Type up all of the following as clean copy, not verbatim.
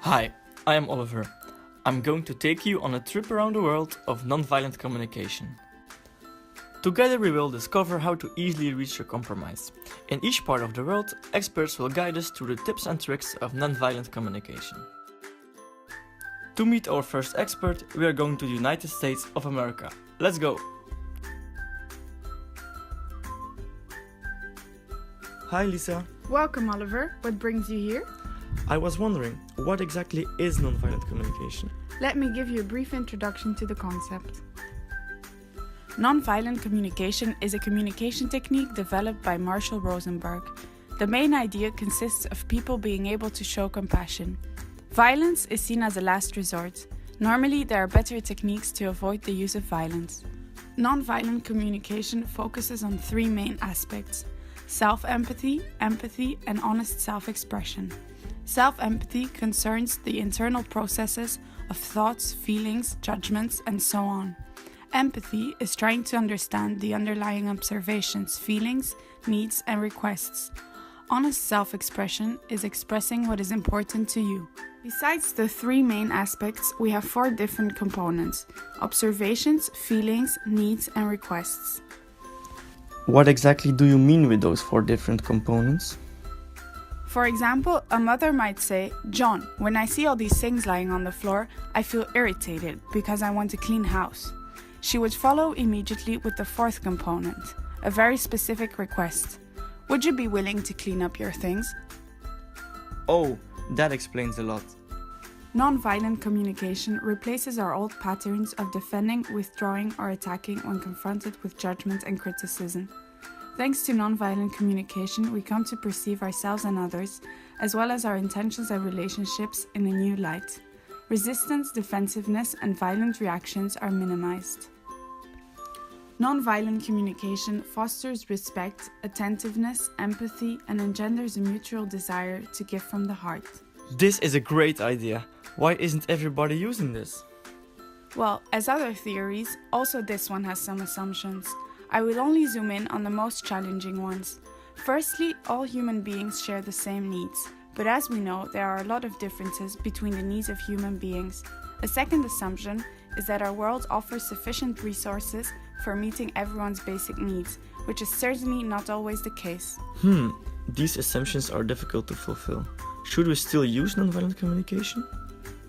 Hi, I am Oliver. I'm going to take you on a trip around the world of nonviolent communication. Together we will discover how to easily reach a compromise. In each part of the world, experts will guide us through the tips and tricks of nonviolent communication. To meet our first expert, we are going to the United States of America. Let's go! Hi Lisa. Welcome, Oliver. What brings you here? I was wondering, what exactly is nonviolent communication? Let me give you a brief introduction to the concept. Nonviolent communication is a communication technique developed by Marshall Rosenberg. The main idea consists of people being able to show compassion. Violence is seen as a last resort. Normally, there are better techniques to avoid the use of violence. Nonviolent communication focuses on three main aspects: self-empathy, empathy, and honest self-expression. Self-empathy concerns the internal processes of thoughts, feelings, judgments, and so on. Empathy is trying to understand the underlying observations, feelings, needs, and requests. Honest self-expression is expressing what is important to you. Besides the three main aspects, we have four different components: observations, feelings, needs, and requests. What exactly do you mean with those four different components? For example, a mother might say, "John, when I see all these things lying on the floor, I feel irritated because I want a clean house." She would follow immediately with the fourth component, a very specific request. "Would you be willing to clean up your things?" Oh, that explains a lot. Nonviolent communication replaces our old patterns of defending, withdrawing, or attacking when confronted with judgment and criticism. Thanks to nonviolent communication, we come to perceive ourselves and others, as well as our intentions and relationships, in a new light. Resistance, defensiveness, and violent reactions are minimized. Nonviolent communication fosters respect, attentiveness, empathy, and engenders a mutual desire to give from the heart. This is a great idea. Why isn't everybody using this? Well, as other theories, also this one has some assumptions. I will only zoom in on the most challenging ones. Firstly, all human beings share the same needs, but as we know, there are a lot of differences between the needs of human beings. A second assumption is that our world offers sufficient resources for meeting everyone's basic needs, which is certainly not always the case. These assumptions are difficult to fulfill. Should we still use nonviolent communication?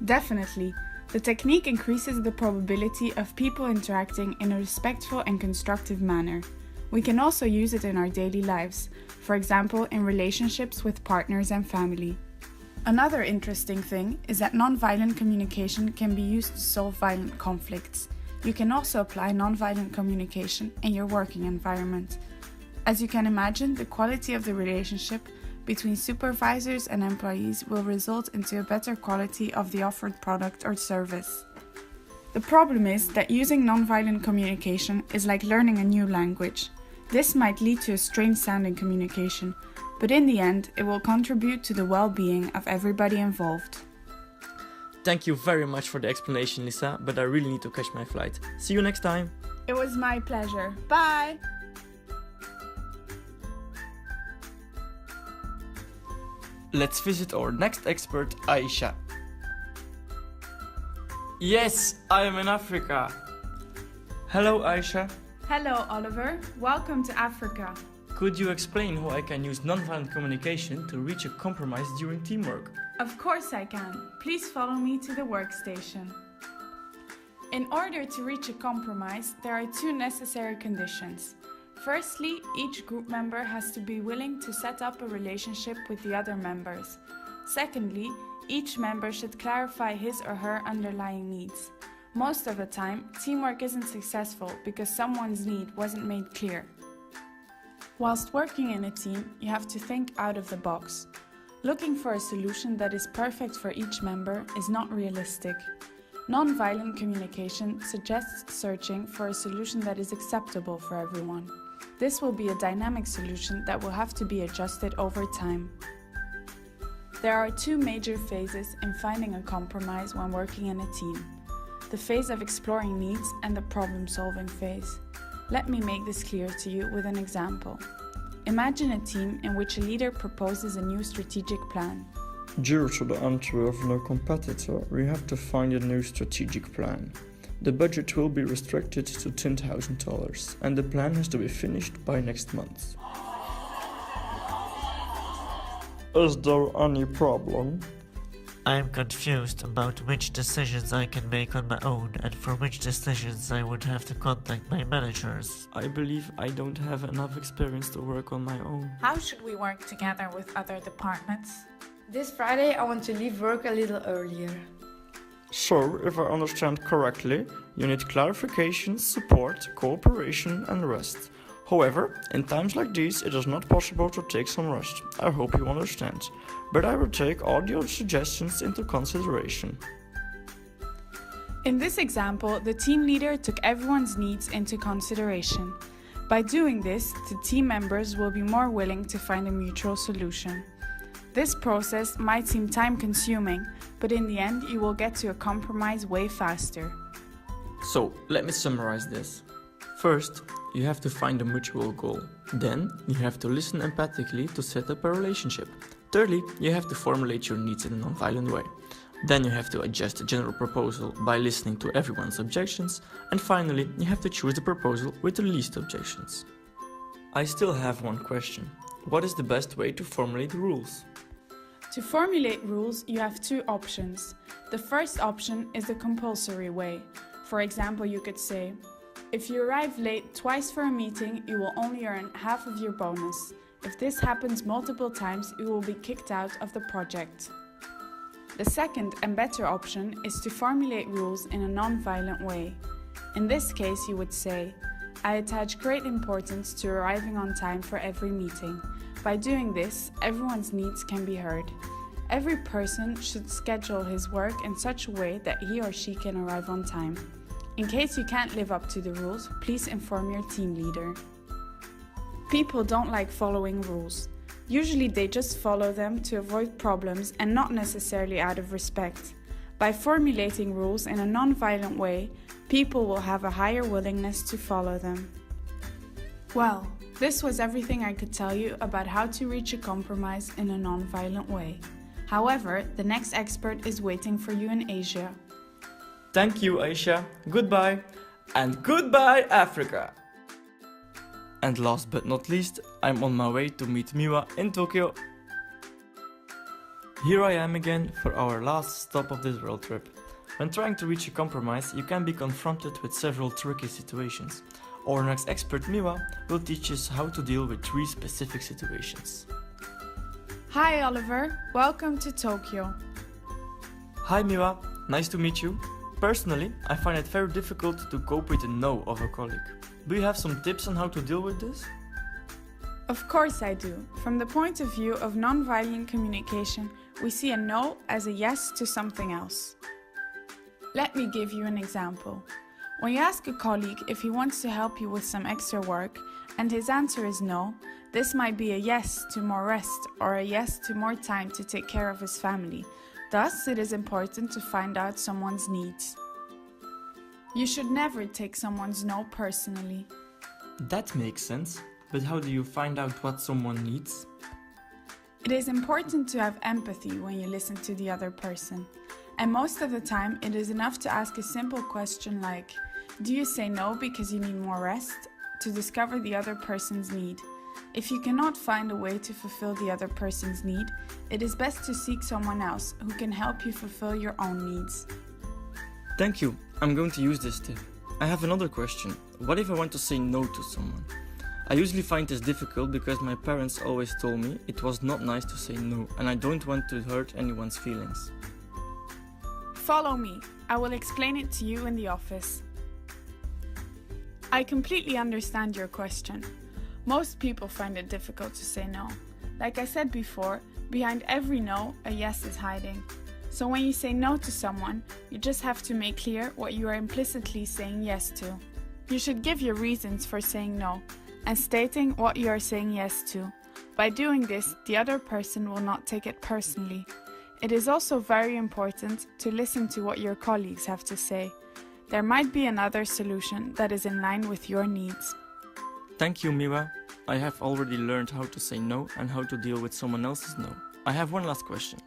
Definitely. The technique increases the probability of people interacting in a respectful and constructive manner. We can also use it in our daily lives, for example, in relationships with partners and family. Another interesting thing is that nonviolent communication can be used to solve violent conflicts. You can also apply nonviolent communication in your working environment. As you can imagine, the quality of the relationship between supervisors and employees will result into a better quality of the offered product or service. The problem is that using nonviolent communication is like learning a new language. This might lead to a strange sounding communication, but in the end, it will contribute to the well-being of everybody involved. Thank you very much for the explanation, Lisa, but I really need to catch my flight. See you next time. It was my pleasure. Bye! Let's visit our next expert, Aisha. Yes, I am in Africa. Hello, Aisha. Hello, Oliver. Welcome to Africa. Could you explain how I can use nonviolent communication to reach a compromise during teamwork? Of course I can. Please follow me to the workstation. In order to reach a compromise, there are two necessary conditions. Firstly, each group member has to be willing to set up a relationship with the other members. Secondly, each member should clarify his or her underlying needs. Most of the time, teamwork isn't successful because someone's need wasn't made clear. Whilst working in a team, you have to think out of the box. Looking for a solution that is perfect for each member is not realistic. Nonviolent communication suggests searching for a solution that is acceptable for everyone. This will be a dynamic solution that will have to be adjusted over time. There are two major phases in finding a compromise when working in a team: the phase of exploring needs and the problem-solving phase. Let me make this clear to you with an example. Imagine a team in which a leader proposes a new strategic plan. Due to the entry of no competitor, we have to find a new strategic plan. The budget will be restricted to $10,000 and the plan has to be finished by next month. Is there any problem? I am confused about which decisions I can make on my own and for which decisions I would have to contact my managers. I believe I don't have enough experience to work on my own. How should we work together with other departments? This Friday I want to leave work a little earlier. So, if I understand correctly, you need clarification, support, cooperation and rest. However, in times like these, it is not possible to take some rest. I hope you understand. But I will take all your suggestions into consideration. In this example, the team leader took everyone's needs into consideration. By doing this, the team members will be more willing to find a mutual solution. This process might seem time-consuming, but in the end, you will get to a compromise way faster. So, let me summarize this. First, you have to find a mutual goal. Then, you have to listen empathically to set up a relationship. Thirdly, you have to formulate your needs in a non-violent way. Then you have to adjust the general proposal by listening to everyone's objections. And finally, you have to choose the proposal with the least objections. I still have one question. What is the best way to formulate rules? To formulate rules, you have two options. The first option is the compulsory way. For example, you could say, if you arrive late twice for a meeting, you will only earn half of your bonus. If this happens multiple times, you will be kicked out of the project. The second and better option is to formulate rules in a non-violent way. In this case, you would say, I attach great importance to arriving on time for every meeting. By doing this, everyone's needs can be heard. Every person should schedule his work in such a way that he or she can arrive on time. In case you can't live up to the rules, please inform your team leader. People don't like following rules. Usually they just follow them to avoid problems and not necessarily out of respect. By formulating rules in a non-violent way, people will have a higher willingness to follow them. Well, this was everything I could tell you about how to reach a compromise in a non-violent way. However, the next expert is waiting for you in Asia. Thank you, Aisha. Goodbye. And goodbye, Africa. And last but not least, I'm on my way to meet Miwa in Tokyo. Here I am again for our last stop of this world trip. When trying to reach a compromise, you can be confronted with several tricky situations. Our next expert, Miwa, will teach us how to deal with 3 specific situations. Hi Oliver, welcome to Tokyo. Hi Miwa, nice to meet you. Personally, I find it very difficult to cope with the no of a colleague. Do you have some tips on how to deal with this? Of course I do. From the point of view of nonviolent communication, we see a no as a yes to something else. Let me give you an example. When you ask a colleague if he wants to help you with some extra work and his answer is no, this might be a yes to more rest or a yes to more time to take care of his family. Thus, it is important to find out someone's needs. You should never take someone's no personally. That makes sense, but how do you find out what someone needs? It is important to have empathy when you listen to the other person. And most of the time, it is enough to ask a simple question like, do you say no because you need more rest? To discover the other person's need. If you cannot find a way to fulfill the other person's need, it is best to seek someone else who can help you fulfill your own needs. Thank you, I'm going to use this tip. I have another question. What if I want to say no to someone? I usually find this difficult because my parents always told me it was not nice to say no and I don't want to hurt anyone's feelings. Follow me, I will explain it to you in the office. I completely understand your question. Most people find it difficult to say no. Like I said before, behind every no, a yes is hiding. So when you say no to someone, you just have to make clear what you are implicitly saying yes to. You should give your reasons for saying no and stating what you are saying yes to. By doing this, the other person will not take it personally. It is also very important to listen to what your colleagues have to say. There might be another solution that is in line with your needs. Thank you, Miwa. I have already learned how to say no and how to deal with someone else's no. I have one last question.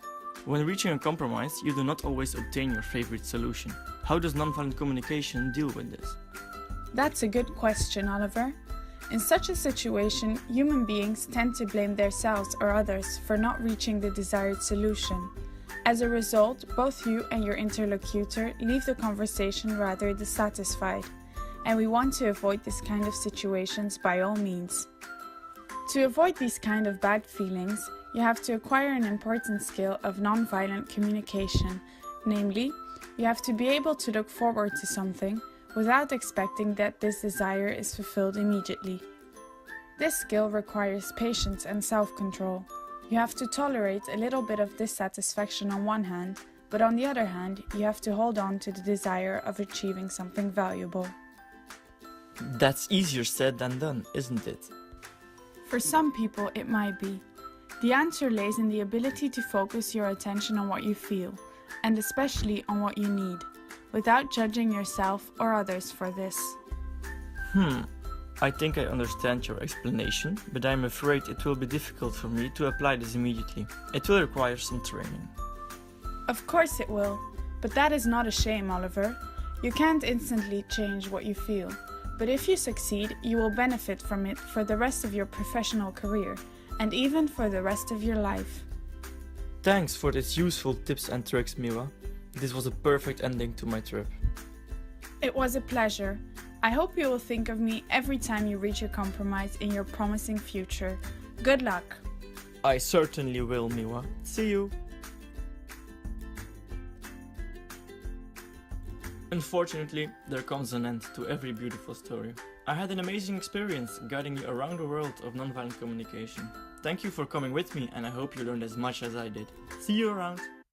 When reaching a compromise, you do not always obtain your favorite solution. How does nonviolent communication deal with this? That's a good question, Oliver. In such a situation, human beings tend to blame themselves or others for not reaching the desired solution. As a result, both you and your interlocutor leave the conversation rather dissatisfied, and we want to avoid this kind of situations by all means. To avoid these kind of bad feelings, you have to acquire an important skill of nonviolent communication, namely, you have to be able to look forward to something without expecting that this desire is fulfilled immediately. This skill requires patience and self-control. You have to tolerate a little bit of dissatisfaction on one hand, but on the other hand, you have to hold on to the desire of achieving something valuable. That's easier said than done, isn't it? For some people, it might be. The answer lays in the ability to focus your attention on what you feel, and especially on what you need, without judging yourself or others for this. I think I understand your explanation, but I'm afraid it will be difficult for me to apply this immediately. It will require some training. Of course it will, but that is not a shame, Oliver. You can't instantly change what you feel, but if you succeed, you will benefit from it for the rest of your professional career, and even for the rest of your life. Thanks for these useful tips and tricks, Miwa. This was a perfect ending to my trip. It was a pleasure. I hope you will think of me every time you reach a compromise in your promising future. Good luck. I certainly will, Miwa. See you. Unfortunately, there comes an end to every beautiful story. I had an amazing experience guiding you around the world of nonviolent communication. Thank you for coming with me, and I hope you learned as much as I did. See you around!